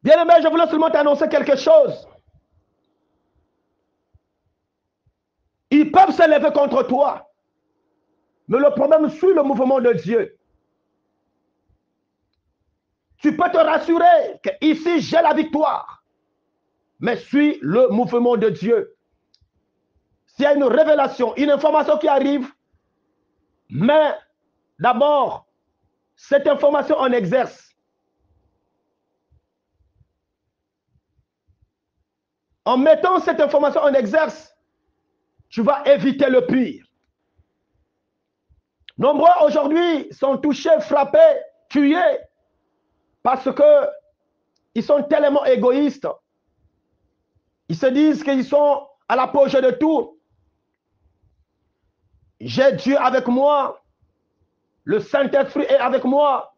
Bien-aimé, je voulais seulement t'annoncer quelque chose. Ils peuvent se lever contre toi. Mais le problème suit le mouvement de Dieu. Tu peux te rassurer qu'ici, j'ai la victoire. Mais suis le mouvement de Dieu. S'il y a une révélation, une information qui arrive, mais d'abord, cette information en exerce. En mettant cette information en exerce, tu vas éviter le pire. Nombreux aujourd'hui sont touchés, frappés, tués, parce qu'ils sont tellement égoïstes. Ils se disent qu'ils sont à l'apogée de tout. J'ai Dieu avec moi. Le Saint-Esprit est avec moi.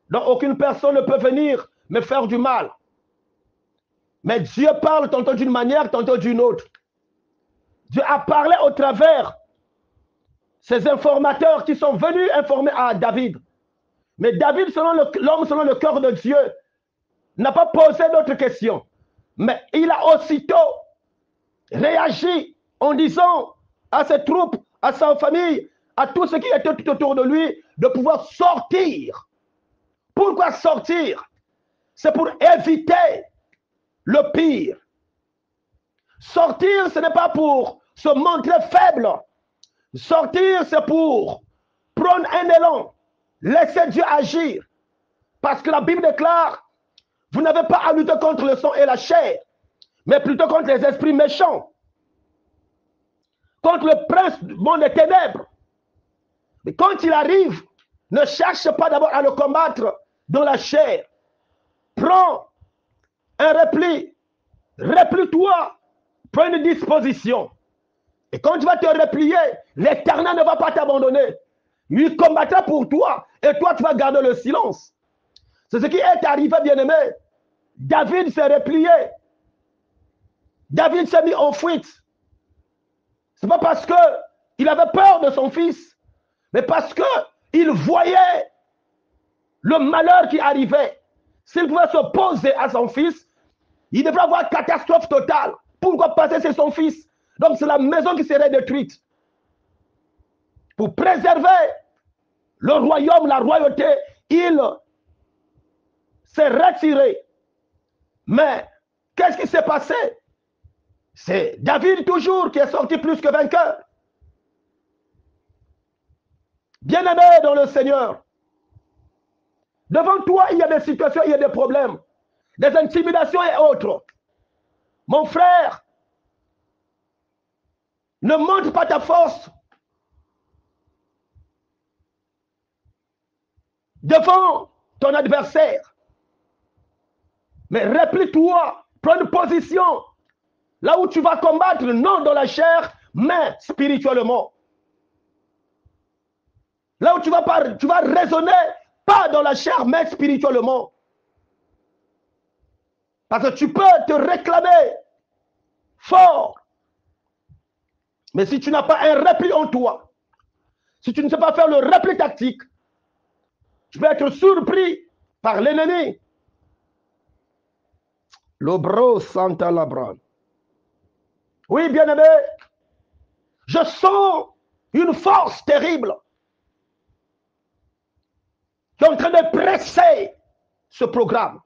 Donc aucune personne ne peut venir me faire du mal. Mais Dieu parle tantôt d'une manière, tantôt d'une autre. Dieu a parlé au travers ces informateurs qui sont venus informer à David. Mais David, l'homme selon le cœur de Dieu, n'a pas posé d'autres questions. Mais il a aussitôt réagi en disant à ses troupes, à sa famille, à tout ce qui était tout autour de lui, de pouvoir sortir. Pourquoi sortir? C'est pour éviter le pire. Sortir, ce n'est pas pour se montrer faible. Sortir, c'est pour prendre un élan. Laisser Dieu agir. Parce que la Bible déclare, vous n'avez pas à lutter contre le sang et la chair, mais plutôt contre les esprits méchants. Contre le prince du monde des ténèbres. Mais quand il arrive, ne cherche pas d'abord à le combattre dans la chair. Prends un repli. Replie-toi. Prends une disposition. Et quand tu vas te replier, l'Éternel ne va pas t'abandonner. Il combattra pour toi. Et toi, tu vas garder le silence. C'est ce qui est arrivé, bien-aimé. David s'est replié. David s'est mis en fuite. Ce n'est pas parce qu'il avait peur de son fils, mais parce qu'il voyait le malheur qui arrivait. S'il pouvait s'opposer à son fils, il devrait avoir catastrophe totale. Pourquoi passer c'est son fils? Donc c'est la maison qui serait détruite. Pour préserver le royaume, la royauté, il s'est retiré. Mais qu'est-ce qui s'est passé? C'est David toujours qui est sorti plus que vainqueur. Bien-aimé dans le Seigneur, devant toi, il y a des situations, il y a des problèmes, des intimidations et autres. Mon frère, ne montre pas ta force devant ton adversaire. Mais replie-toi, prends une position là où tu vas combattre, non dans la chair, mais spirituellement. Là où tu vas raisonner, pas dans la chair, mais spirituellement. Parce que tu peux te réclamer fort. Mais si tu n'as pas un repli en toi, si tu ne sais pas faire le repli tactique, tu peux être surpris par l'ennemi. L'obro santa labran. Oui, bien-aimé, je sens une force terrible qui est en train de presser ce programme.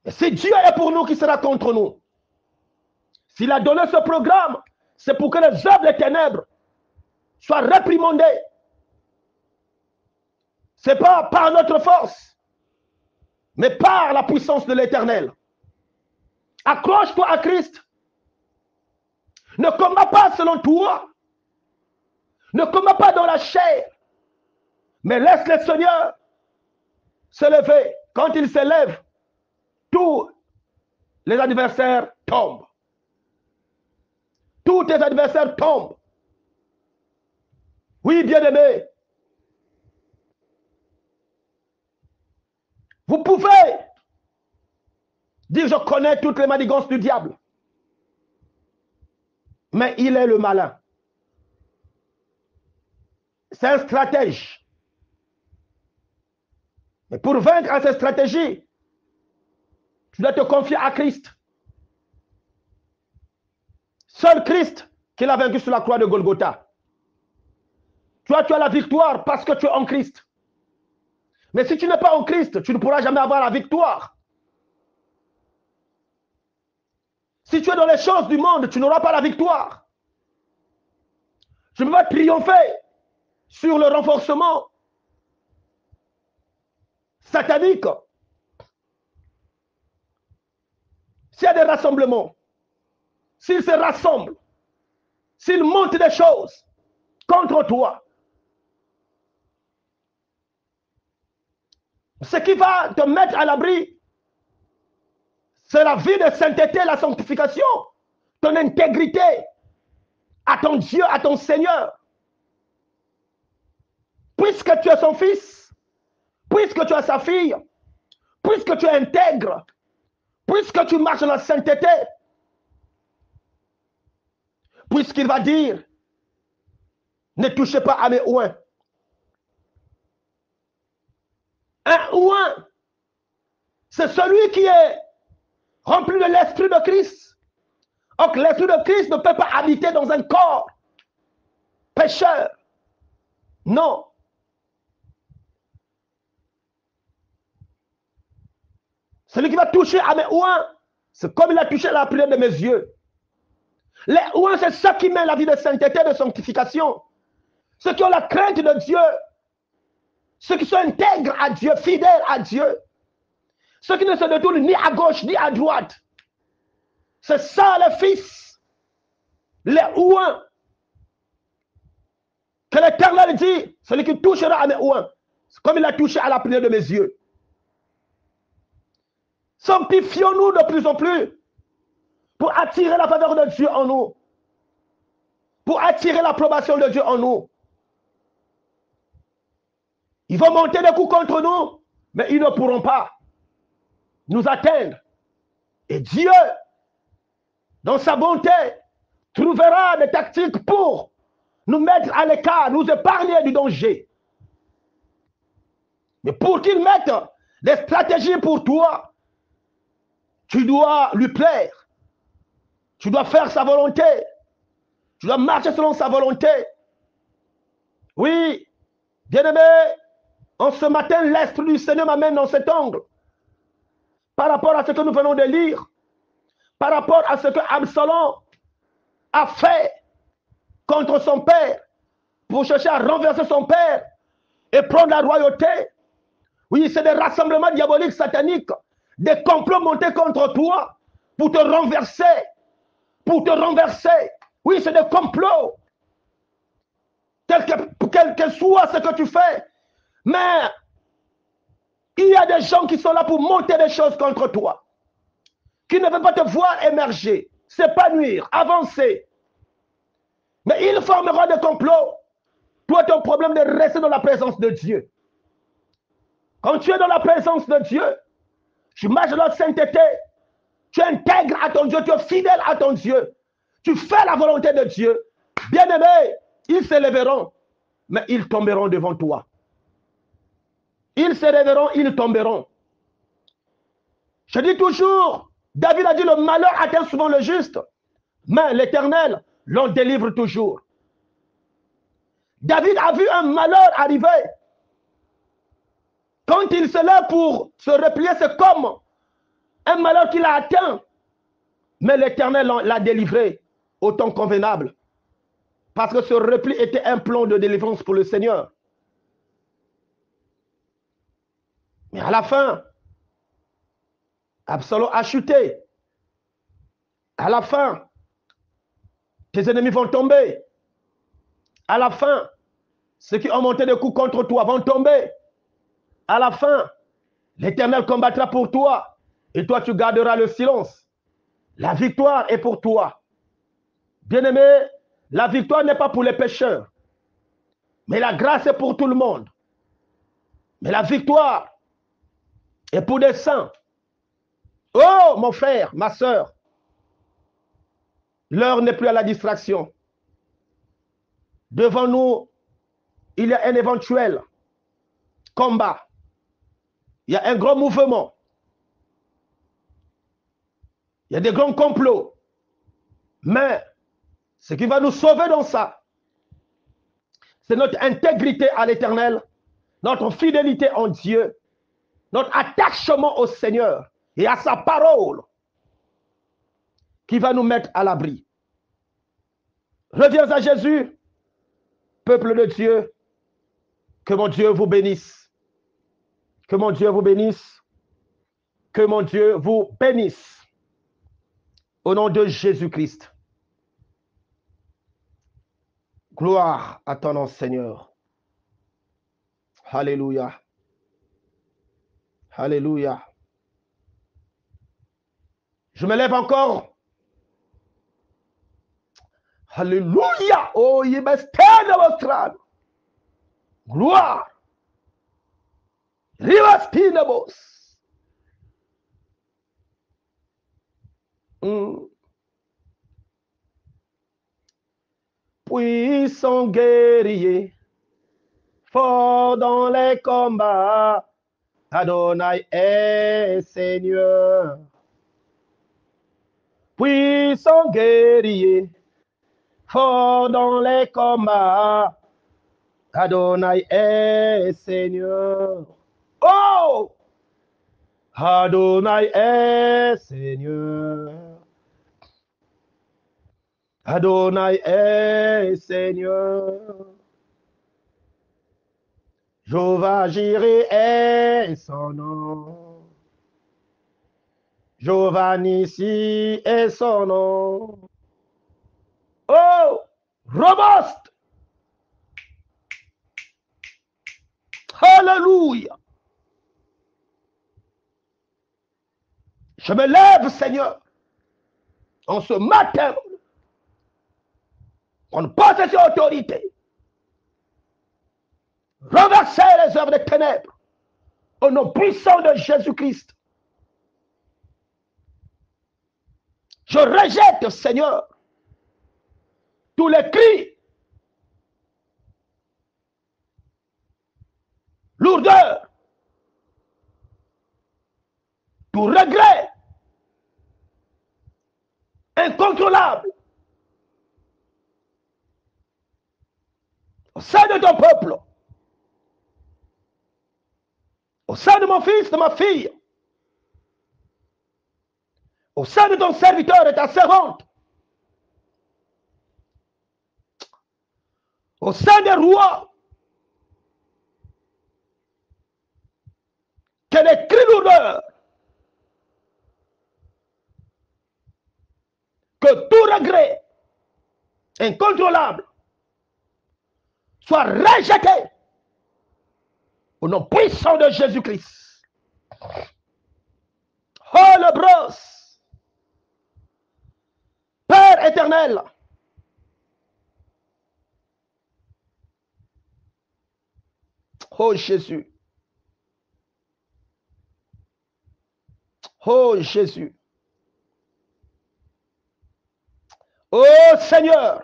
Et si Dieu est pour nous, qui sera contre nous? S'il a donné ce programme, c'est pour que les œuvres des ténèbres soient réprimandées. Ce n'est pas par notre force, mais par la puissance de l'Éternel. Accroche-toi à Christ. Ne combats pas selon toi. Ne combats pas dans la chair. Mais laisse le Seigneur se lever. Quand il se lève, tous les adversaires tombent. Tous tes adversaires tombent. Oui, bien-aimé. Vous pouvez dire, je connais toutes les manigances du diable. Mais il est le malin. C'est un stratège. Et pour vaincre à ces stratégies, tu dois te confier à Christ. Seul Christ qui l'a vaincu sur la croix de Golgotha. Toi, tu as la victoire parce que tu es en Christ. Mais si tu n'es pas en Christ, tu ne pourras jamais avoir la victoire. Si tu es dans les choses du monde, tu n'auras pas la victoire. Tu ne peux pas triompher sur le renforcement satanique. S'il y a des rassemblements, s'ils se rassemblent, s'ils montent des choses contre toi, ce qui va te mettre à l'abri, c'est la vie de sainteté, la sanctification, ton intégrité à ton Dieu, à ton Seigneur. Puisque tu es son fils, puisque tu es sa fille, puisque tu es intègre, puisque tu marches dans la sainteté, puisqu'il va dire, ne touchez pas à mes oins. Un oint, c'est celui qui est rempli de l'esprit de Christ. Donc l'esprit de Christ ne peut pas habiter dans un corps pécheur. Non. Celui qui va toucher à mes oins, c'est comme il a touché à la prière de mes yeux. Les oins, c'est ceux qui mènent la vie de sainteté, de sanctification. Ceux qui ont la crainte de Dieu. Ceux qui sont intègres à Dieu, fidèles à Dieu. Ceux qui ne se détournent ni à gauche ni à droite. C'est ça les fils. Les ouins. Que l'Éternel dit, celui qui touchera à mes ouins, comme il a touché à la prière de mes yeux. Sanctifions-nous de plus en plus pour attirer la faveur de Dieu en nous. Pour attirer l'approbation de Dieu en nous. Ils vont monter des coups contre nous, mais ils ne pourront pas nous atteindre. Et Dieu, dans sa bonté, trouvera des tactiques pour nous mettre à l'écart, nous épargner du danger. Mais pour qu'il mette des stratégies pour toi, tu dois lui plaire. Tu dois faire sa volonté. Tu dois marcher selon sa volonté. Oui, bien-aimé, en ce matin, l'Esprit du Seigneur m'amène dans cet angle. Par rapport à ce que nous venons de lire, par rapport à ce que Absalom a fait contre son père, pour chercher à renverser son père et prendre la royauté. Oui, c'est des rassemblements diaboliques, sataniques, des complots montés contre toi pour te renverser. Pour te renverser. Oui, c'est des complots. Quel que soit ce que tu fais. Mais il y a des gens qui sont là pour monter des choses contre toi. Qui ne veulent pas te voir émerger, s'épanouir, avancer. Mais ils formeront des complots. Toi, ton problème de rester dans la présence de Dieu. Quand tu es dans la présence de Dieu, tu marches dans la sainteté, tu intègres à ton Dieu, tu es fidèle à ton Dieu, tu fais la volonté de Dieu. Bien-aimés, ils s'élèveront, mais ils tomberont devant toi. Ils s'élèveront, ils tomberont. Je dis toujours, David a dit le malheur atteint souvent le juste, mais l'Éternel l'en délivre toujours. David a vu un malheur arriver. Quand il se lève pour se replier, c'est comme un malheur qu'il a atteint. Mais l'Éternel l'a délivré au temps convenable. Parce que ce repli était un plan de délivrance pour le Seigneur. Mais à la fin, Absalom a chuté. À la fin, tes ennemis vont tomber. À la fin, ceux qui ont monté des coups contre toi vont tomber. À la fin, l'Éternel combattra pour toi et toi tu garderas le silence. La victoire est pour toi. Bien-aimé, la victoire n'est pas pour les pécheurs, mais la grâce est pour tout le monde. Mais la victoire est pour des saints. Oh, mon frère, ma soeur, l'heure n'est plus à la distraction. Devant nous, il y a un éventuel combat. Il y a un grand mouvement. Il y a des grands complots. Mais ce qui va nous sauver dans ça, c'est notre intégrité à l'Éternel, notre fidélité en Dieu, notre attachement au Seigneur et à sa parole qui va nous mettre à l'abri. Reviens à Jésus, peuple de Dieu, que mon Dieu vous bénisse. Que mon Dieu vous bénisse. Que mon Dieu vous bénisse. Au nom de Jésus-Christ. Gloire à ton nom, Seigneur. Alléluia. Alléluia. Je me lève encore. Alléluia. Oh, il me stène votre âme. Gloire. Rivastinabos. Puissant guerrier, fort dans les combats, Adonai est Seigneur. Puissant guerrier, fort dans les combats, Adonai est Seigneur. Oh! Adonai est Seigneur. Adonai est Seigneur. Jéhovah Jireh est son nom. Jéhovah Nissi est son nom. Oh! Robuste! Alléluia! Je me lève, Seigneur, en ce matin, en possession autorité, renverser les œuvres des ténèbres au nom puissant de Jésus-Christ. Je rejette, Seigneur, tous les cris, lourdeur, tout regret incontrôlable au sein de ton peuple, au sein de mon fils, de ma fille, au sein de ton serviteur et ta servante, au sein des rois, que les cris lourdeurs, que tout regret incontrôlable soit rejeté au nom puissant de Jésus-Christ. Oh le bros, Père éternel, oh Jésus, oh Jésus, oh Seigneur,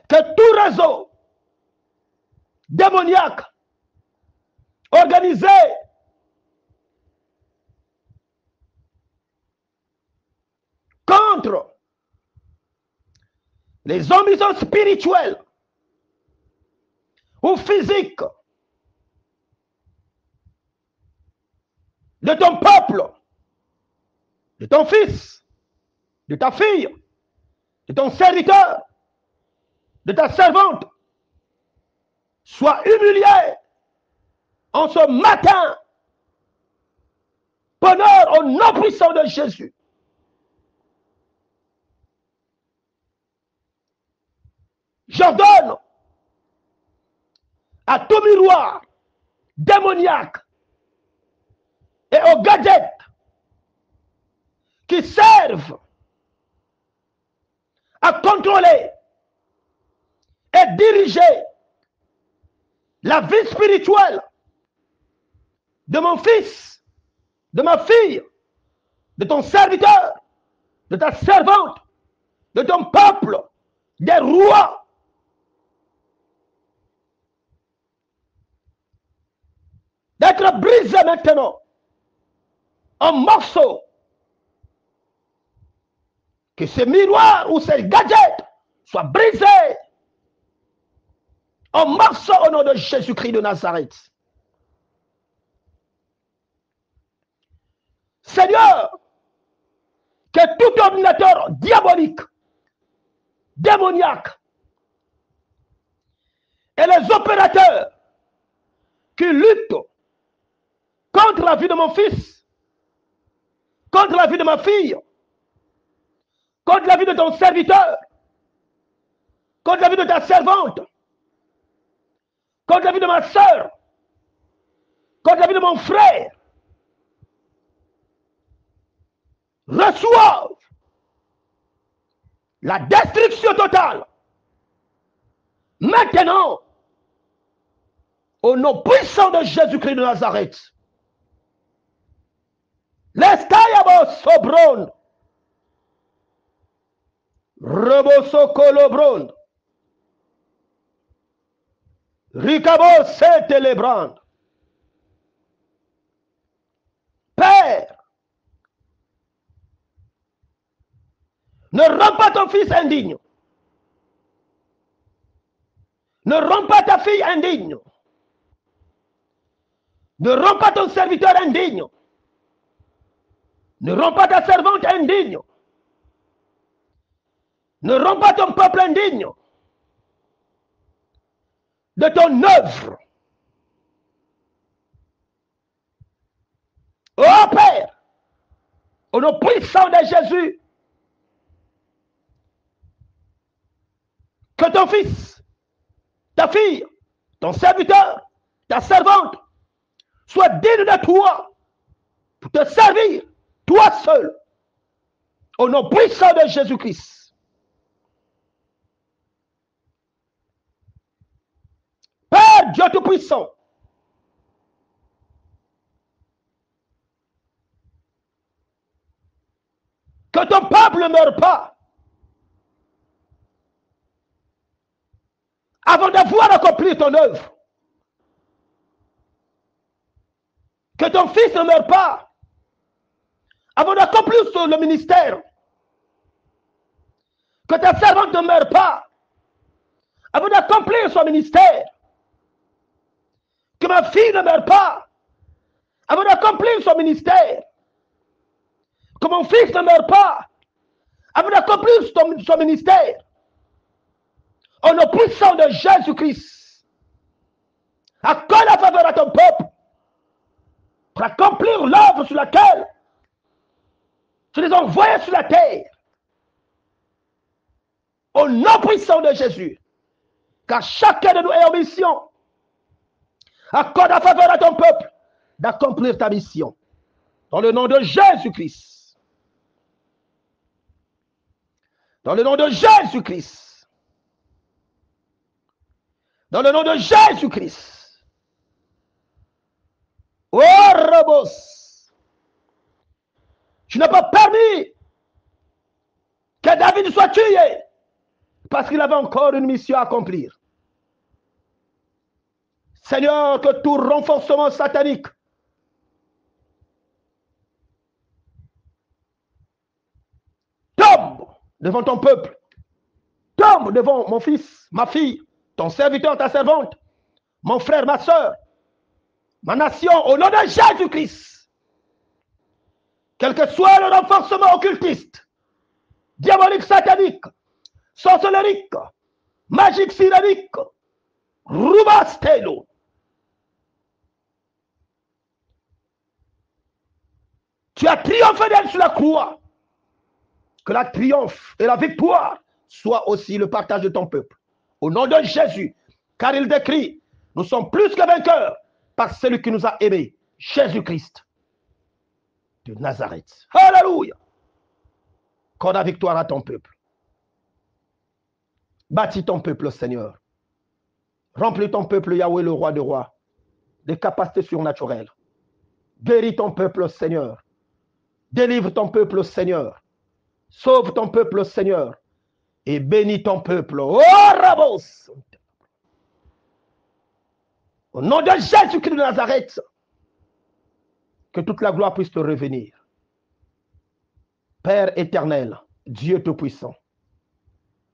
que tout réseau démoniaque organisé contre les ambitions spirituelles ou physiques de ton peuple, de ton fils, de ta fille, de ton serviteur, de ta servante, soit humilié en ce matin, bonheur au nom puissant de Jésus. J'ordonne à tout miroir démoniaque et aux gadgets qui servent à contrôler et diriger la vie spirituelle de mon fils, de ma fille, de ton serviteur, de ta servante, de ton peuple, des rois, d'être brisé maintenant en morceaux. Que ces miroirs ou ces gadgets soient brisés en morceaux au nom de Jésus-Christ de Nazareth. Seigneur, que tout ordinateur diabolique, démoniaque, et les opérateurs qui luttent contre la vie de mon fils, contre la vie de ma fille, contre la vie de ton serviteur, contre la vie de ta servante, contre la vie de ma soeur, contre la vie de mon frère, reçoivent la destruction totale. Maintenant, au nom puissant de Jésus-Christ de Nazareth, l'estayabo sobron, reboso colobron, ricabo setelebrand. Père, ne rends pas ton fils indigne. Ne rends pas ta fille indigne. Ne rends pas ton serviteur indigne. Ne rends pas ta servante indigne. Ne rends pas ton peuple indigne de ton œuvre. Oh Père, au nom puissant de Jésus, que ton fils, ta fille, ton serviteur, ta servante, soient dignes de toi pour te servir, toi seul, au nom puissant de Jésus-Christ. Père Dieu Tout-Puissant, que ton peuple ne meure pas avant d'avoir accompli ton œuvre. Que ton fils ne meure pas avant d'accomplir le ministère. Que ta servante ne meure pas avant d'accomplir son ministère. Que ma fille ne meure pas avant d'accomplir son ministère. Que mon fils ne meure pas avant d'accomplir son ministère. Au nom puissant de Jésus-Christ, accorde la faveur à ton peuple pour accomplir l'œuvre sur laquelle tu les as envoyés sur la terre. Au nom puissant de Jésus, car chacun de nous est en mission. Accorde la faveur à ton peuple d'accomplir ta mission. Dans le nom de Jésus-Christ. Dans le nom de Jésus-Christ. Dans le nom de Jésus-Christ. Oh, Robos. Tu n'as pas permis que David soit tué parce qu'il avait encore une mission à accomplir. Seigneur, que tout renforcement satanique tombe devant ton peuple, tombe devant mon fils, ma fille, ton serviteur, ta servante, mon frère, ma soeur, ma nation, au nom de Jésus-Christ. Quel que soit le renforcement occultiste, diabolique, satanique, sorcellerie, magique, sirenique, Rubastelo. Tu as triomphé d'elle sur la croix. Que la triomphe et la victoire soient aussi le partage de ton peuple. Au nom de Jésus, car il décrit, nous sommes plus que vainqueurs par celui qui nous a aimés, Jésus-Christ de Nazareth. Alléluia. Qu'on a victoire à ton peuple. Bâtis ton peuple, Seigneur. Remplis ton peuple, Yahweh, le roi des rois, des capacités surnaturelles. Guéris ton peuple, Seigneur. Délivre ton peuple, Seigneur. Sauve ton peuple, Seigneur. Et bénis ton peuple. Oh, Rabos. Au nom de Jésus-Christ de Nazareth, Que toute la gloire puisse te revenir. Père éternel, Dieu Tout-Puissant,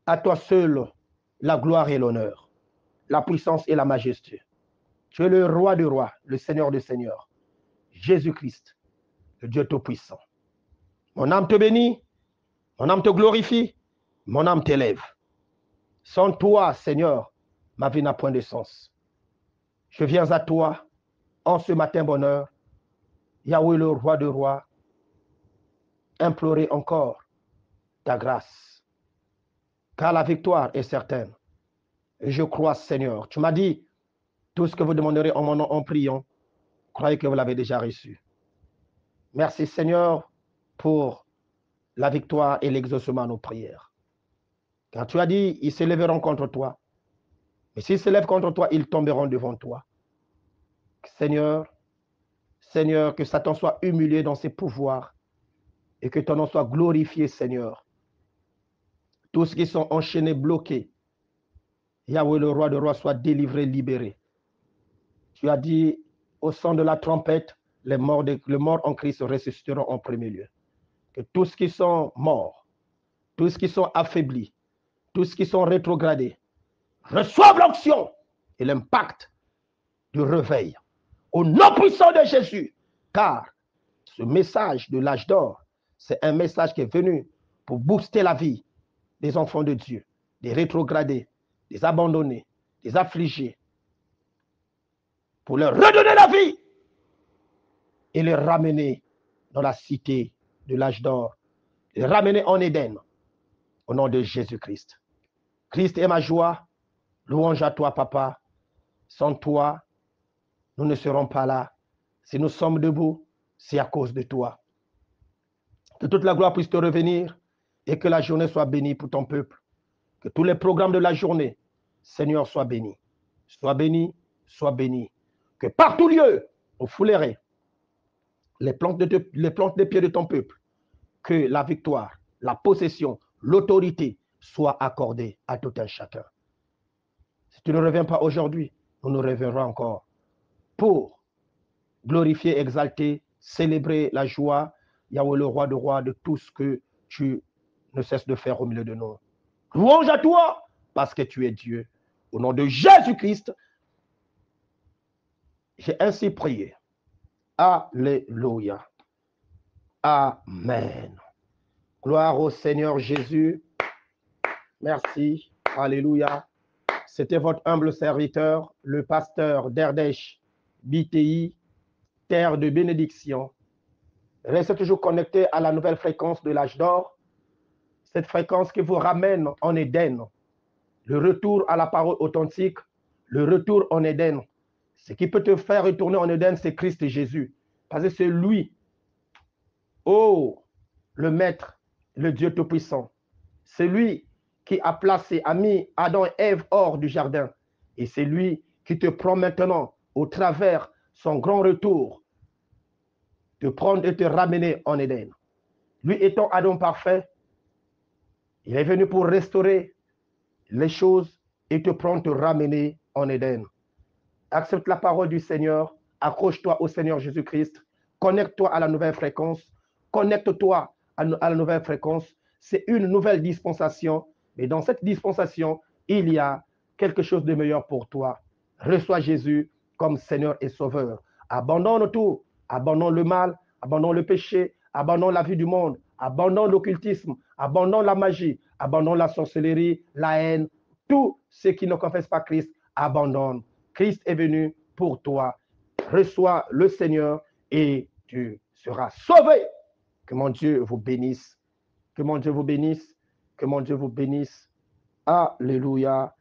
à toi seul la gloire et l'honneur, la puissance et la majesté. Tu es le roi des rois, le Seigneur des seigneurs, Jésus-Christ, le Dieu Tout-Puissant. Mon âme te bénit, mon âme te glorifie, mon âme t'élève. Sans toi, Seigneur, ma vie n'a point de sens. Je viens à toi en ce matin bonheur, Yahweh le roi des rois, implorer encore ta grâce, car la victoire est certaine. Et je crois, Seigneur, tu m'as dit, tout ce que vous demanderez en mon nom en priant, croyez que vous l'avez déjà reçu. Merci, Seigneur, pour la victoire et l'exaucement à nos prières. Car tu as dit, ils s'élèveront contre toi. Mais s'ils s'élèvent contre toi, ils tomberont devant toi. Seigneur, Seigneur, que Satan soit humilié dans ses pouvoirs et que ton nom soit glorifié, Seigneur. Tous ceux qui sont enchaînés, bloqués, Yahweh, le roi des rois, soit délivré, libéré. Tu as dit, au son de la trompette, les morts en Christ ressusciteront en premier lieu. Que tous ceux qui sont morts, tous ceux qui sont affaiblis, tous ceux qui sont rétrogradés, reçoivent l'onction et l'impact du réveil. Au nom puissant de Jésus, car ce message de l'âge d'or, c'est un message qui est venu pour booster la vie des enfants de Dieu, des rétrogradés, des abandonnés, des affligés, pour leur redonner la vie et les ramener dans la cité de l'âge d'or, les ramener en Éden, au nom de Jésus-Christ. Christ est ma joie, louange à toi, Papa. Sans toi, nous ne serons pas là. Si nous sommes debout, c'est à cause de toi. Que toute la gloire puisse te revenir et que la journée soit bénie pour ton peuple. Que tous les programmes de la journée, Seigneur, soient bénis. Sois béni, sois béni. Que par tout lieu, au fouleret, les plantes des pieds de ton peuple, que la victoire, la possession, l'autorité soient accordées à tout un chacun. Si tu ne reviens pas aujourd'hui, nous nous reviendrons encore pour glorifier, exalter, célébrer la joie, Yahweh le roi de rois, de tout ce que tu ne cesses de faire au milieu de nous. Louange à toi, parce que tu es Dieu. Au nom de Jésus-Christ, j'ai ainsi prié. Alléluia. Amen. Gloire au Seigneur Jésus. Merci. Alléluia. C'était votre humble serviteur, le pasteur d'Erdèche, BTI, terre de bénédiction. Restez toujours connectés à la nouvelle fréquence de l'âge d'or. Cette fréquence qui vous ramène en Éden. Le retour à la parole authentique, le retour en Éden. Ce qui peut te faire retourner en Éden, c'est Christ Jésus. Parce que c'est lui, oh, le Maître, le Dieu Tout-Puissant. C'est lui qui a placé, a mis Adam et Ève hors du jardin. Et c'est lui qui te prend maintenant, au travers son grand retour, te prendre et te ramener en Éden. Lui étant Adam parfait, il est venu pour restaurer les choses et te prendre, te ramener en Éden. Accepte la parole du Seigneur, accroche-toi au Seigneur Jésus-Christ, connecte-toi à la nouvelle fréquence, connecte-toi à la nouvelle fréquence. C'est une nouvelle dispensation, mais dans cette dispensation, il y a quelque chose de meilleur pour toi. Reçois Jésus comme Seigneur et Sauveur. Abandonne tout, abandonne le mal, abandonne le péché, abandonne la vie du monde, abandonne l'occultisme, abandonne la magie, abandonne la sorcellerie, la haine, tout ce qui ne confesse pas Christ, abandonne. Christ est venu pour toi. Reçois le Seigneur et tu seras sauvé. Que mon Dieu vous bénisse. Que mon Dieu vous bénisse. Que mon Dieu vous bénisse. Alléluia.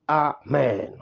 Amen.